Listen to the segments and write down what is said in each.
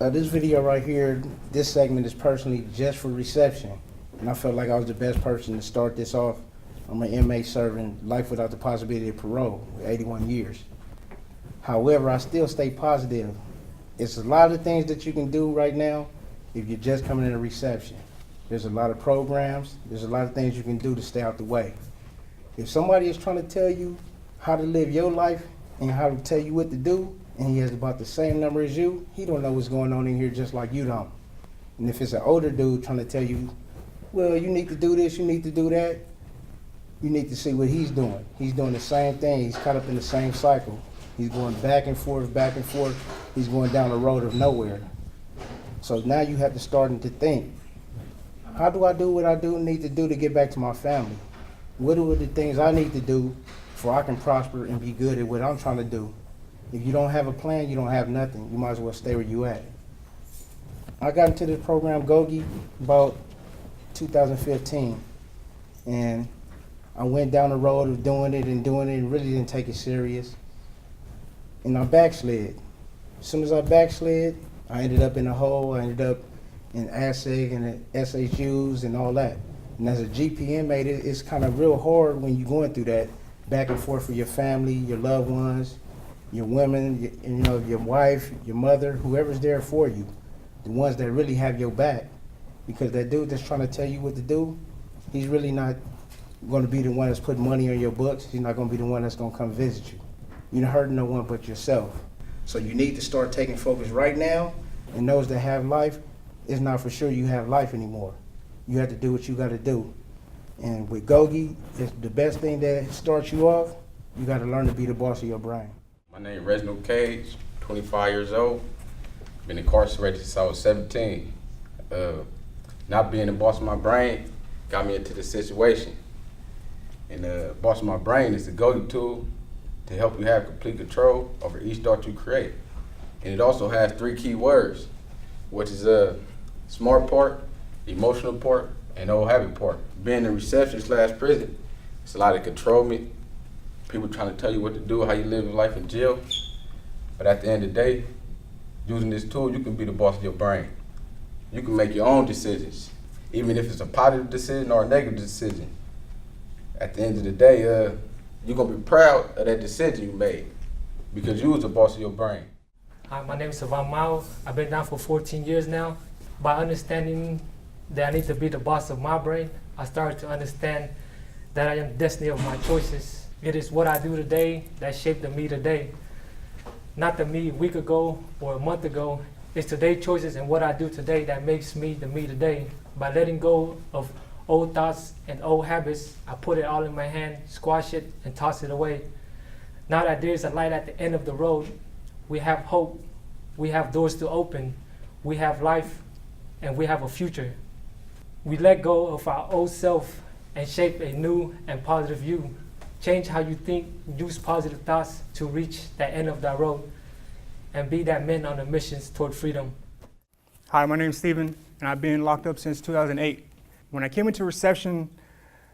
This video right here, this segment is personally just for reception. And I felt like I was the best person to start this off. I'm an inmate serving life without the possibility of parole with 81 years. However, I still stay positive. It's a lot of things that you can do right now if you're just coming in a reception. There's a lot of programs, there's a lot of things you can do to stay out the way. If somebody is trying to tell you how to live your life and how to tell you what to do, and he has about the same number as you, he don't know what's going on in here just like you don't. And if it's an older dude trying to tell you, well, you need to do this, you need to do that, you need to see what he's doing. He's doing the same thing. He's caught up in the same cycle. He's going back and forth, back and forth. He's going down the road of nowhere. So now you have to start to think, how do I do what I need to do to get back to my family? What are the things I need to do so I can prosper and be good at what I'm trying to do? If you don't have a plan, you don't have nothing. You might as well stay where you at. I got into this program, GOGI, about 2015. And I went down the road of doing it and really didn't take it serious. And I backslid. As soon as I backslid, I ended up in a hole. I ended up in ASIG and SHUs and all that. And as a GP inmate, it's kind of real hard when you're going through that back and forth for your family, your loved ones, your women, your wife, your mother, whoever's there for you, the ones that really have your back. Because that dude that's trying to tell you what to do, he's really not going to be the one that's putting money on your books. He's not going to be the one that's going to come visit you. You're not hurting no one but yourself. So you need to start taking focus right now. And those that have life, it's not for sure you have life anymore. You have to do what you got to do. And with GOGI, it's the best thing that starts you off. You got to learn to be the boss of your brain. My name is Reginald Cage, 25 years old. Been incarcerated since I was 17. Not being the boss of my brain got me into this situation. And the boss of my brain is the GOGI tool to help you have complete control over each thought you create. And it also has 3 key words, which is a smart part, emotional part, and old habit part. Being a reception/prison, it's a lot of controlment. People trying to tell you what to do, how you live your life in jail. But at the end of the day, using this tool, you can be the boss of your brain. You can make your own decisions, even if it's a positive decision or a negative decision. At the end of the day, you're gonna be proud of that decision you made because you was the boss of your brain. Hi, my name is Savan Mao. I've been down for 14 years now. By understanding that I need to be the boss of my brain, I started to understand that I am the destiny of my choices. It is what I do today that shaped the me today. Not the me a week ago or a month ago. It's today's choices and what I do today that makes me the me today. By letting go of old thoughts and old habits, I put it all in my hand, squash it, and toss it away. Now that there's a light at the end of the road, we have hope, we have doors to open, we have life, and we have a future. We let go of our old self and shape a new and positive you. Change how you think, use positive thoughts to reach that end of that road, and be that man on the missions toward freedom. Hi, my name's Steven, and I've been locked up since 2008. When I came into reception,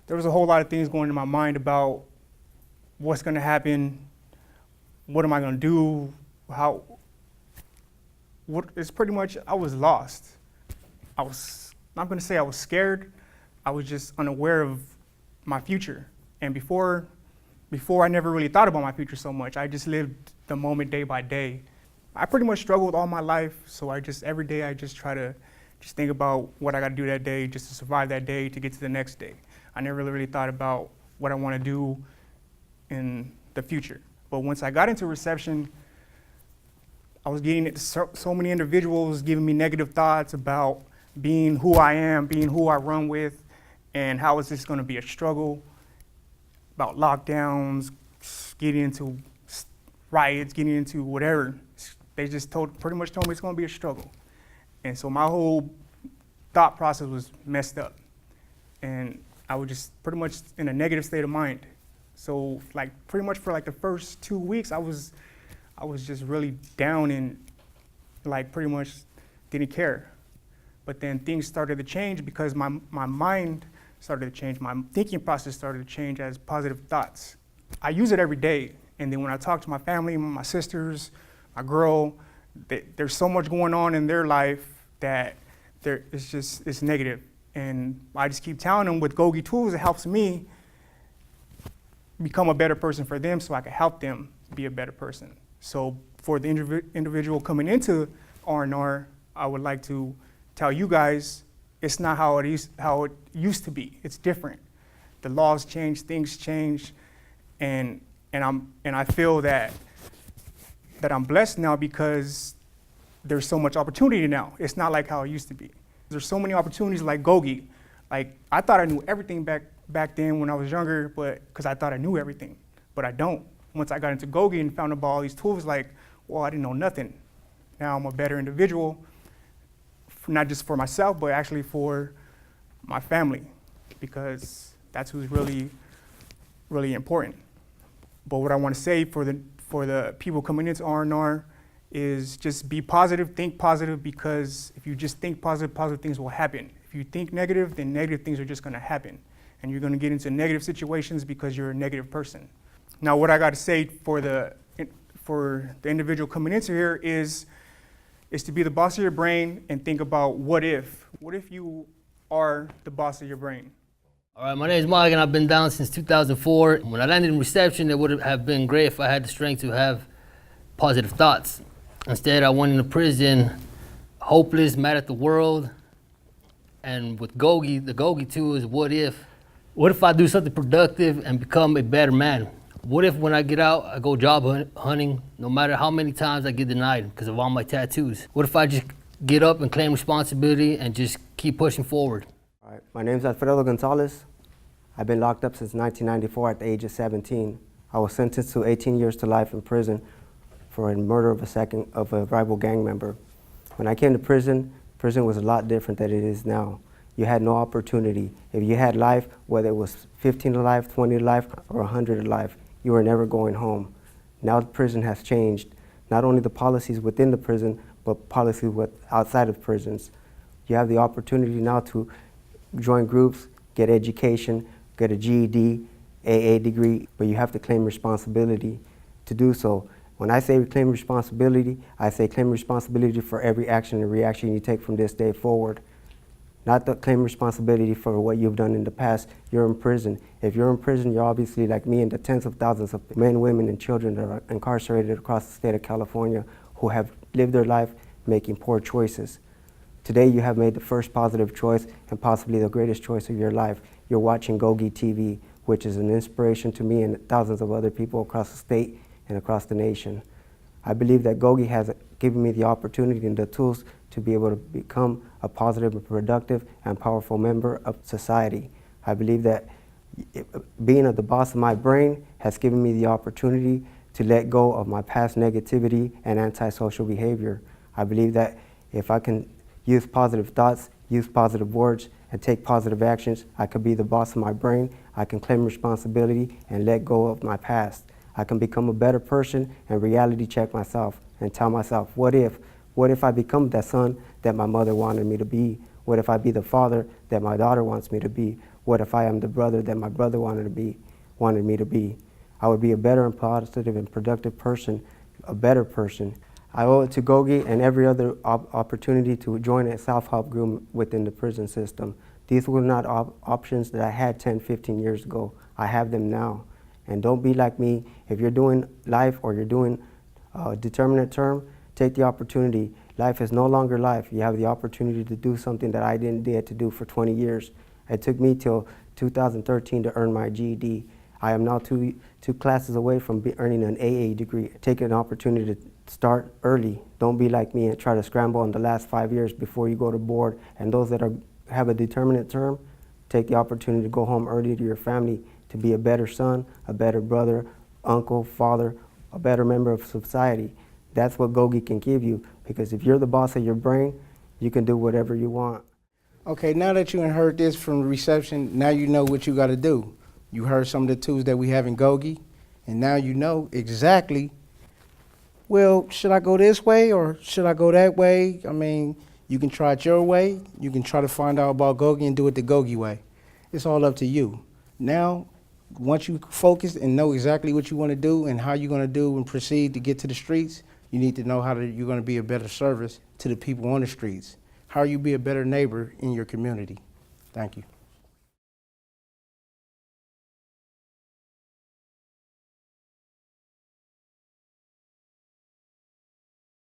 there was a whole lot of things going in my mind about what's gonna happen, what am I gonna do, it's pretty much, I was lost. I was not gonna say I was scared, I was just unaware of my future. And before I never really thought about my future so much. I just lived the moment day by day. I pretty much struggled all my life, so every day I just try to just think about what I gotta do that day just to survive that day to get to the next day. I never really thought about what I wanna do in the future. But once I got into reception, I was getting so many individuals giving me negative thoughts about being who I am, being who I run with, and how is this gonna be a struggle, about lockdowns, getting into riots, getting into whatever. They just pretty much told me it's gonna be a struggle. And so my whole thought process was messed up. And I was just pretty much in a negative state of mind. So pretty much for the first 2 weeks, I was just really down and pretty much didn't care. But then things started to change because my mind started to change. My thinking process started to change as positive thoughts. I use it every day. And then when I talk to my family, my sisters, my girl, there's so much going on in their life that it's negative. And I just keep telling them with GOGI tools, it helps me become a better person for them so I can help them be a better person. So for the individual coming into R&R, I would like to tell you guys it's not how it used to be. It's different. The laws change, things change, and I feel that I'm blessed now because there's so much opportunity now. It's not like how it used to be. There's so many opportunities like GOGI. Like, I thought I knew everything back then when I was younger, but because I thought I knew everything, but I don't. Once I got into GOGI and found about all these tools, like, well, I didn't know nothing. Now I'm a better individual, not just for myself, but actually for my family, because that's who's really, really important. But what I want to say for the people coming into R&R is just be positive, think positive, because if you just think positive, positive things will happen. If you think negative, then negative things are just going to happen. And you're going to get into negative situations because you're a negative person. Now, what I got to say for the individual coming into here is to be the boss of your brain and think about what if. What if you are the boss of your brain? All right, my name is Mike, and I've been down since 2004. When I landed in reception, it would have been great if I had the strength to have positive thoughts. Instead, I went into prison, hopeless, mad at the world. And with GOGI, the GOGI tool is what if. What if I do something productive and become a better man? What if when I get out, I go job hunting, no matter how many times I get denied because of all my tattoos? What if I just get up and claim responsibility and just keep pushing forward? All right, my name is Alfredo Gonzalez. I've been locked up since 1994 at the age of 17. I was sentenced to 18 years to life in prison for a murder of a rival gang member. When I came to prison, prison was a lot different than it is now. You had no opportunity. If you had life, whether it was 15 to life, 20 to life, or 100 to life, you were never going home. Now the prison has changed. Not only the policies within the prison, but policies outside of prisons. You have the opportunity now to join groups, get education, get a GED, AA degree, but you have to claim responsibility to do so. When I say claim responsibility, I say claim responsibility for every action and reaction you take from this day forward. Not to claim responsibility for what you've done in the past. You're in prison. If you're in prison, you're obviously like me and the tens of thousands of men, women, and children that are incarcerated across the state of California who have lived their life making poor choices. Today you have made the first positive choice and possibly the greatest choice of your life. You're watching GOGI TV, which is an inspiration to me and thousands of other people across the state and across the nation. I believe that GOGI has given me the opportunity and the tools to be able to become a positive and productive and powerful member of society. I believe that being the boss of my brain has given me the opportunity to let go of my past negativity and antisocial behavior. I believe that if I can use positive thoughts, use positive words, and take positive actions, I could be the boss of my brain. I can claim responsibility and let go of my past. I can become a better person and reality check myself and tell myself, what if I become that son that my mother wanted me to be? What if I be the father that my daughter wants me to be? What if I am the brother that my brother wanted me to be? I would be a better and positive and productive person, a better person. I owe it to GOGI and every other opportunity to join a self-help group within the prison system. These were not options that I had 10, 15 years ago. I have them now. And don't be like me. If you're doing life or you're doing determinate term, take the opportunity. Life is no longer life. You have the opportunity to do something that I didn't dare to do for 20 years. It took me till 2013 to earn my GED. I am now two classes away from earning an AA degree. Take an opportunity to start early. Don't be like me and try to scramble in the last 5 years before you go to board. And those that have a determinate term, take the opportunity to go home early to your family to be a better son, a better brother, uncle, father, a better member of society. That's what GOGI can give you, because if you're the boss of your brain, you can do whatever you want. Okay, now that you heard this from the reception, now you know what you got to do. You heard some of the tools that we have in GOGI, and now you know exactly, well, should I go this way or should I go that way? I mean, you can try it your way. You can try to find out about GOGI and do it the GOGI way. It's all up to you. Now, once you focus and know exactly what you want to do and how you're going to do and proceed to get to the streets, You need to know you're going to be a better service to the people on the streets. How you be a better neighbor in your community. Thank you.